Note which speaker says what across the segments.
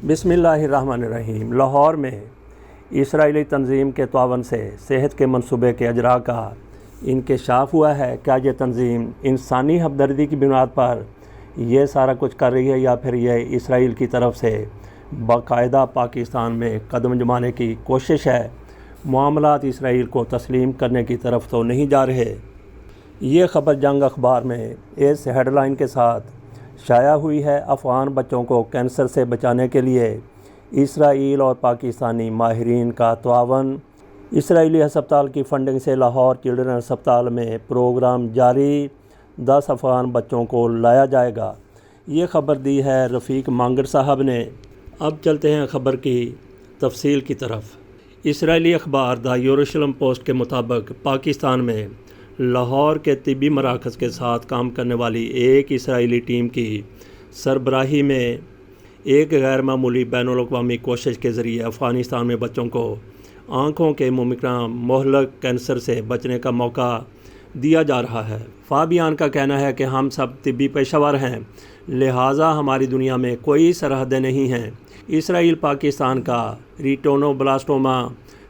Speaker 1: بسم اللہ الرحمن الرحیم۔ لاہور میں اسرائیلی تنظیم کے تعاون سے صحت کے منصوبے کے اجراء کا انکشاف ہوا ہے۔ کیا یہ تنظیم انسانی ہمدردی کی بنیاد پر یہ سارا کچھ کر رہی ہے یا پھر یہ اسرائیل کی طرف سے باقاعدہ پاکستان میں قدم جمانے کی کوشش ہے؟ معاملات اسرائیل کو تسلیم کرنے کی طرف تو نہیں جا رہے۔ یہ خبر جنگ اخبار میں اس ہیڈ لائن کے ساتھ شائع ہوئی ہے: افغان بچوں کو کینسر سے بچانے کے لیے اسرائیل اور پاکستانی ماہرین کا تعاون۔ اسرائیلی ہسپتال کی فنڈنگ سے لاہور چلڈرن ہسپتال میں پروگرام جاری، 10 افغان بچوں کو لایا جائے گا۔ یہ خبر دی ہے رفیق مانگڑ صاحب نے۔ اب چلتے ہیں خبر کی تفصیل کی طرف۔ اسرائیلی اخبار دا یروشلم پوسٹ کے مطابق پاکستان میں لاہور کے طبی مراکز کے ساتھ کام کرنے والی ایک اسرائیلی ٹیم کی سربراہی میں ایک غیر معمولی بین الاقوامی کوشش کے ذریعے افغانستان میں بچوں کو آنکھوں کے ممکنہ مہلک کینسر سے بچنے کا موقع دیا جا رہا ہے۔ فابیان کا کہنا ہے کہ ہم سب طبی پیشہ ور ہیں، لہٰذا ہماری دنیا میں کوئی سرحدیں نہیں ہیں۔ اسرائیل پاکستان کا ریٹینوبلاسٹوما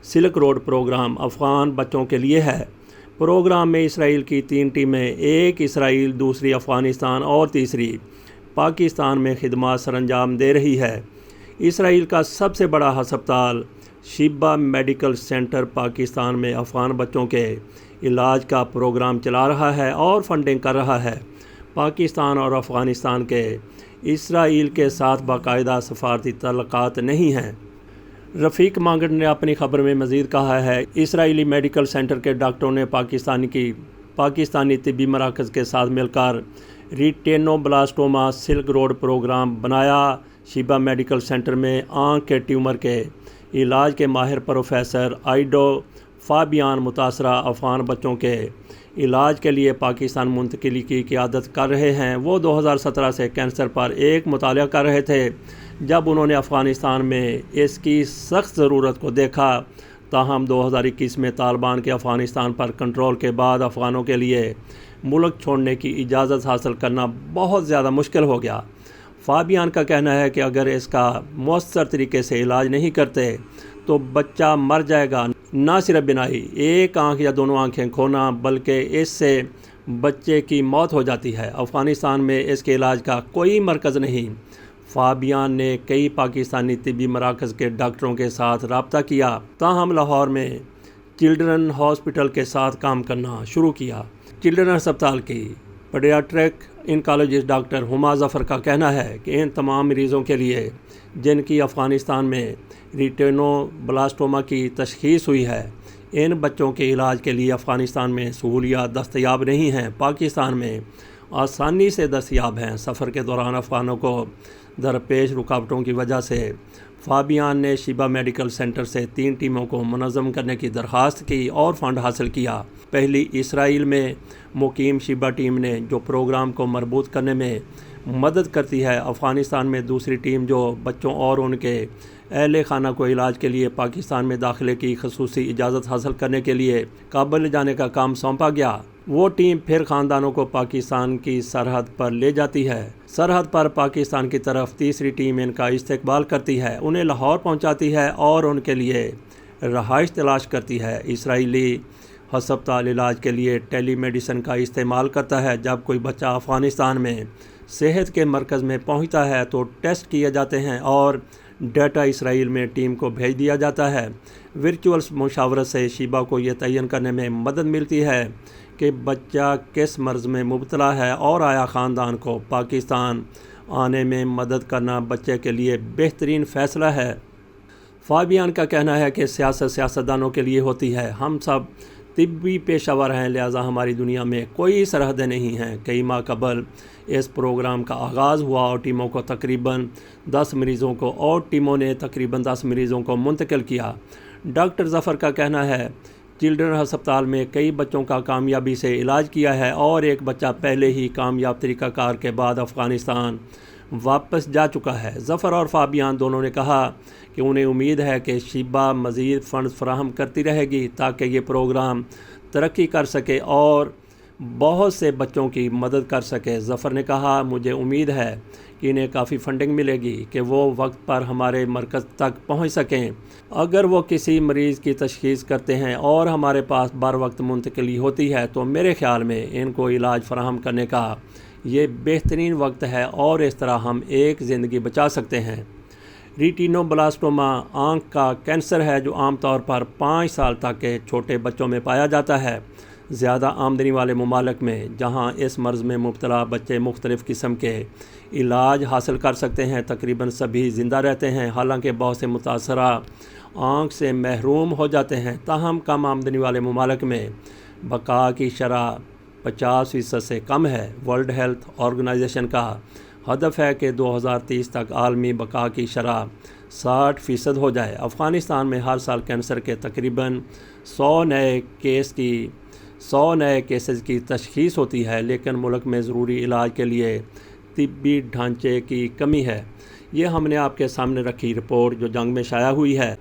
Speaker 1: سلک روڈ پروگرام افغان بچوں کے لیے ہے۔ پروگرام میں اسرائیل کی 3 ٹیمیں، ایک اسرائیل، دوسری افغانستان اور تیسری پاکستان میں خدمات سر انجام دے رہی ہے۔ اسرائیل کا سب سے بڑا ہسپتال شیبا میڈیکل سینٹر پاکستان میں افغان بچوں کے علاج کا پروگرام چلا رہا ہے اور فنڈنگ کر رہا ہے۔ پاکستان اور افغانستان کے اسرائیل کے ساتھ باقاعدہ سفارتی تعلقات نہیں ہیں۔ رفیق مانگڑ نے اپنی خبر میں مزید کہا ہے، اسرائیلی میڈیکل سینٹر کے ڈاکٹروں نے پاکستانی طبی مراکز کے ساتھ مل کر ریٹینوبلاسٹوما سلک روڈ پروگرام بنایا۔ شیبا میڈیکل سینٹر میں آنکھ کے ٹیومر کے علاج کے ماہر پروفیسر آئیڈو فابیان متاثرہ افغان بچوں کے علاج کے لیے پاکستان منتقلی کی قیادت کر رہے ہیں۔ وہ 2017 سے کینسر پر ایک مطالعہ کر رہے تھے جب انہوں نے افغانستان میں اس کی سخت ضرورت کو دیکھا۔ تاہم 2021 میں طالبان کے افغانستان پر کنٹرول کے بعد افغانوں کے لیے ملک چھوڑنے کی اجازت حاصل کرنا بہت زیادہ مشکل ہو گیا۔ فابیان کا کہنا ہے کہ اگر اس کا مؤثر طریقے سے علاج نہیں کرتے تو بچہ مر جائے گا۔ نہ صرف بینائی، ایک آنکھ یا دونوں آنکھیں کھونا، بلکہ اس سے بچے کی موت ہو جاتی ہے۔ افغانستان میں اس کے علاج کا کوئی مرکز نہیں۔ فابیان نے کئی پاکستانی طبی مراکز کے ڈاکٹروں کے ساتھ رابطہ کیا، تاہم لاہور میں چلڈرن ہاسپٹل کے ساتھ کام کرنا شروع کیا۔ چلڈرن ہسپتال کی پیڈیاٹرک انکالوجسٹ ڈاکٹر ہما ظفر کا کہنا ہے کہ ان تمام مریضوں کے لیے جن کی افغانستان میں ریٹینوبلاسٹوما کی تشخیص ہوئی ہے، ان بچوں کے علاج کے لیے افغانستان میں سہولیات دستیاب نہیں ہیں، پاکستان میں آسانی سے دستیاب ہیں۔ سفر کے دوران افغانوں کو درپیش رکاوٹوں کی وجہ سے فابیان نے شیبا میڈیکل سینٹر سے 3 ٹیموں کو منظم کرنے کی درخواست کی اور فنڈ حاصل کیا۔ پہلی اسرائیل میں مقیم شیبا ٹیم نے جو پروگرام کو مربوط کرنے میں مدد کرتی ہے، افغانستان میں دوسری ٹیم جو بچوں اور ان کے اہل خانہ کو علاج کے لیے پاکستان میں داخلے کی خصوصی اجازت حاصل کرنے کے لیے کابل لے جانے کا کام سونپا گیا۔ وہ ٹیم پھر خاندانوں کو پاکستان کی سرحد پر لے جاتی ہے۔ سرحد پر پاکستان کی طرف تیسری ٹیم ان کا استقبال کرتی ہے، انہیں لاہور پہنچاتی ہے اور ان کے لیے رہائش تلاش کرتی ہے۔ اسرائیلی ہسپتال علاج کے لیے ٹیلی میڈیسن کا استعمال کرتا ہے۔ جب کوئی بچہ افغانستان میں صحت کے مرکز میں پہنچتا ہے تو ٹیسٹ کیے جاتے ہیں اور ڈیٹا اسرائیل میں ٹیم کو بھیج دیا جاتا ہے۔ ورچوئل مشاورت سے شیبا کو یہ تعین کرنے میں مدد ملتی ہے کہ بچہ کس مرض میں مبتلا ہے اور آیا خاندان کو پاکستان آنے میں مدد کرنا بچے کے لیے بہترین فیصلہ ہے۔ فابیان کا کہنا ہے کہ سیاستدانوں کے لیے ہوتی ہے، ہم سب طبی پیشہ ور ہیں، لہٰذا ہماری دنیا میں کوئی سرحدیں نہیں ہیں۔ کئی ماہ قبل اس پروگرام کا آغاز ہوا اور ٹیموں کو تقریباً 10 مریضوں کو منتقل کیا۔ ڈاکٹر ظفر کا کہنا ہے، چلڈرن ہسپتال میں کئی بچوں کا کامیابی سے علاج کیا ہے اور ایک بچہ پہلے ہی کامیاب طریقہ کار کے بعد افغانستان واپس جا چکا ہے۔ ظفر اور فابیان دونوں نے کہا کہ انہیں امید ہے کہ شیبا مزید فنڈز فراہم کرتی رہے گی تاکہ یہ پروگرام ترقی کر سکے اور بہت سے بچوں کی مدد کر سکے۔ ظفر نے کہا، مجھے امید ہے کہ انہیں کافی فنڈنگ ملے گی کہ وہ وقت پر ہمارے مرکز تک پہنچ سکیں۔ اگر وہ کسی مریض کی تشخیص کرتے ہیں اور ہمارے پاس بر وقت منتقلی ہوتی ہے تو میرے خیال میں ان کو علاج فراہم کرنے کا یہ بہترین وقت ہے اور اس طرح ہم ایک زندگی بچا سکتے ہیں۔ ریٹینوبلاسٹوما آنکھ کا کینسر ہے جو عام طور پر 5 سال تک کے چھوٹے بچوں میں پایا جاتا ہے۔ زیادہ آمدنی والے ممالک میں جہاں اس مرض میں مبتلا بچے مختلف قسم کے علاج حاصل کر سکتے ہیں، تقریباً سبھی زندہ رہتے ہیں، حالانکہ بہت سے متاثرہ آنکھ سے محروم ہو جاتے ہیں۔ تاہم کم آمدنی والے ممالک میں بقا کی شرح 50% سے کم ہے۔ ورلڈ ہیلتھ آرگنائزیشن کا ہدف ہے کہ 2030 تک عالمی بقا کی شرح 60% ہو جائے۔ افغانستان میں ہر سال کینسر کے تقریباً 100 نئے کیسز کی تشخیص ہوتی ہے، لیکن ملک میں ضروری علاج کے لیے طبی ڈھانچے کی کمی ہے۔ یہ ہم نے آپ کے سامنے رکھی رپورٹ جو جنگ میں شائع ہوئی ہے۔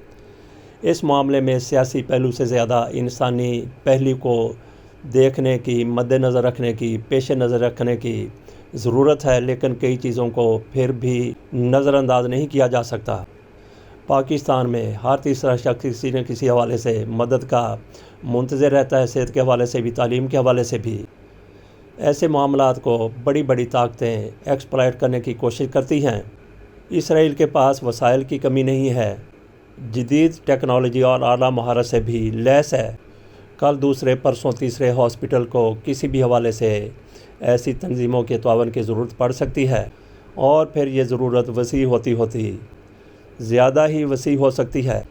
Speaker 1: اس معاملے میں سیاسی پہلو سے زیادہ انسانی پہلو کو دیکھنے کی، مد نظر رکھنے کی، پیش نظر رکھنے کی ضرورت ہے، لیکن کئی چیزوں کو پھر بھی نظر انداز نہیں کیا جا سکتا۔ پاکستان میں ہر تیسرا شخص کسی نہ کسی حوالے سے مدد کا منتظر رہتا ہے، صحت کے حوالے سے بھی، تعلیم کے حوالے سے بھی۔ ایسے معاملات کو بڑی بڑی طاقتیں ایکسپلائٹ کرنے کی کوشش کرتی ہیں۔ اسرائیل کے پاس وسائل کی کمی نہیں ہے، جدید ٹیکنالوجی اور اعلیٰ مہارت سے بھی لیس ہے۔ کل دوسرے، پرسوں تیسرے ہاسپٹل کو کسی بھی حوالے سے ایسی تنظیموں کے تعاون کی ضرورت پڑ سکتی ہے، اور پھر یہ ضرورت وسیع ہوتی زیادہ ہی وسیع ہو سکتی ہے۔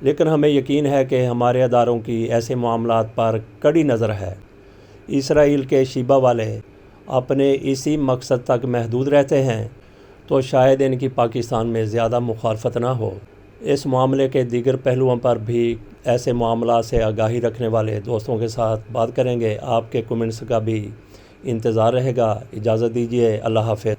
Speaker 1: لیکن ہمیں یقین ہے کہ ہمارے اداروں کی ایسے معاملات پر کڑی نظر ہے۔ اسرائیل کے شیبہ والے اپنے اسی مقصد تک محدود رہتے ہیں تو شاید ان کی پاکستان میں زیادہ مخالفت نہ ہو۔ اس معاملے کے دیگر پہلوؤں پر بھی ایسے معاملات سے آگاہی رکھنے والے دوستوں کے ساتھ بات کریں گے۔ آپ کے کمنٹس کا بھی انتظار رہے گا۔ اجازت دیجیے، اللہ حافظ۔